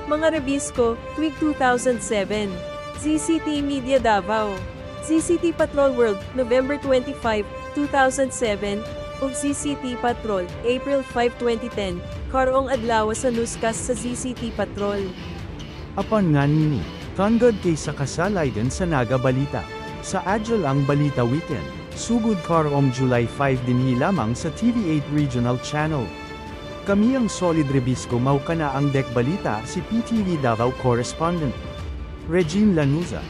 Mga Rebisco, Tuig 2007. ZCT Media Davao. ZCT Patrol World, November 25, 2007. ug ZCT Patrol, April 5, 2010. Karong adlaw sa newscast sa ZCT Patrol. Apan nga nini, tungod kay sa kasalaygan sa Naga Balita. Sa Adjal ang Balita Weekend, sugod karong July 5 dinhi lamang sa TV8 Regional Channel. Kami ang Solid Rebisco mau kana ang Dek Balita si PTV Davao Correspondent Regine Lanuza.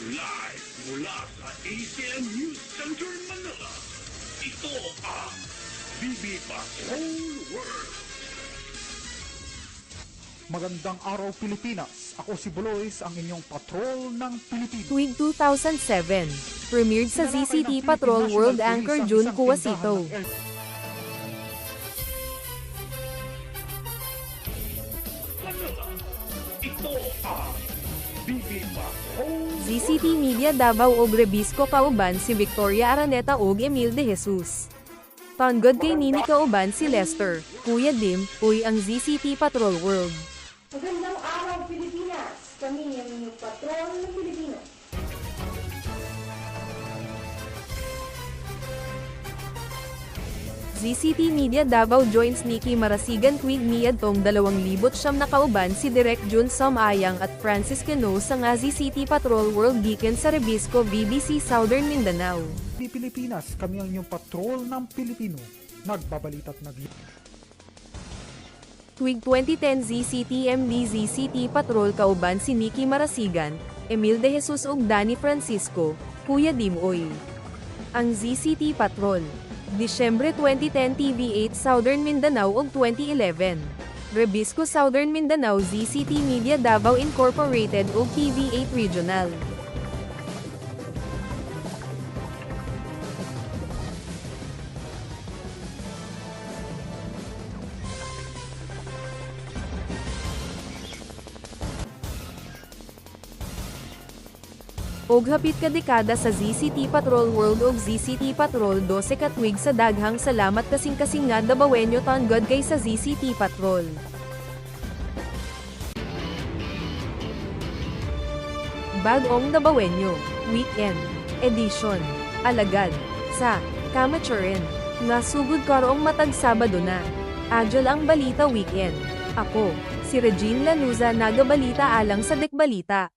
Live mula sa ATN News Center, Manila. Ito ang BB Patrol World. Magandang araw Pilipinas! Ako si Bulois, ang inyong patrol ng Pilipinas. Tuig 2007. Premiered sa ZCT Patrol World anchor June Cuasito. Manila. Ito ang BB Patrol. ZCT Media Davao ug Rebisco kauban si Victoria Araneta ug Emil De Jesus. Tanggod kay nini kauban si Lester, Kuya Dim, uy ang ZCT Patrol World. Magandang araw, Pilipinas! Kami ang inyong patrol ng Pilipinas. ZCT Media Davao joins Nikki Marasigan tuig niadtong 2009 na kauban si Direk Jun Samayang at Francis Cano sa nga ZCT Patrol World gikan sa Rebisco BBC Southern Mindanao. Di Pilipinas, kami ang inyong patrol ng Pilipino. Nagbabalita at Tuig 2010 ZCT-MD ZCT Patrol kauban si Nikki Marasigan, Emil De Jesus ug Danny Francisco, Kuya Dimoy. Ang ZCT Patrol. Disyembre 2010 TV8 Southern Mindanao ug 2011. Rebisco Southern Mindanao ZCT Media Davao Incorporated ug TV8 Regional. Og hapit ka dekada sa ZCT Patrol World ug ZCT Patrol 12 ka tuig sa daghang salamat kasing-kasing nga Dabawenyo tanggod kay sa ZCT Patrol. Bag-ong Dabawenyo, Weekend, Edition, Alagad, sa Kamaturin, nga sugod karong matag Sabado na. Adjal ang Balita Weekend. Ako, si Regine Lanuza nagabalita alang sa Dek Balita.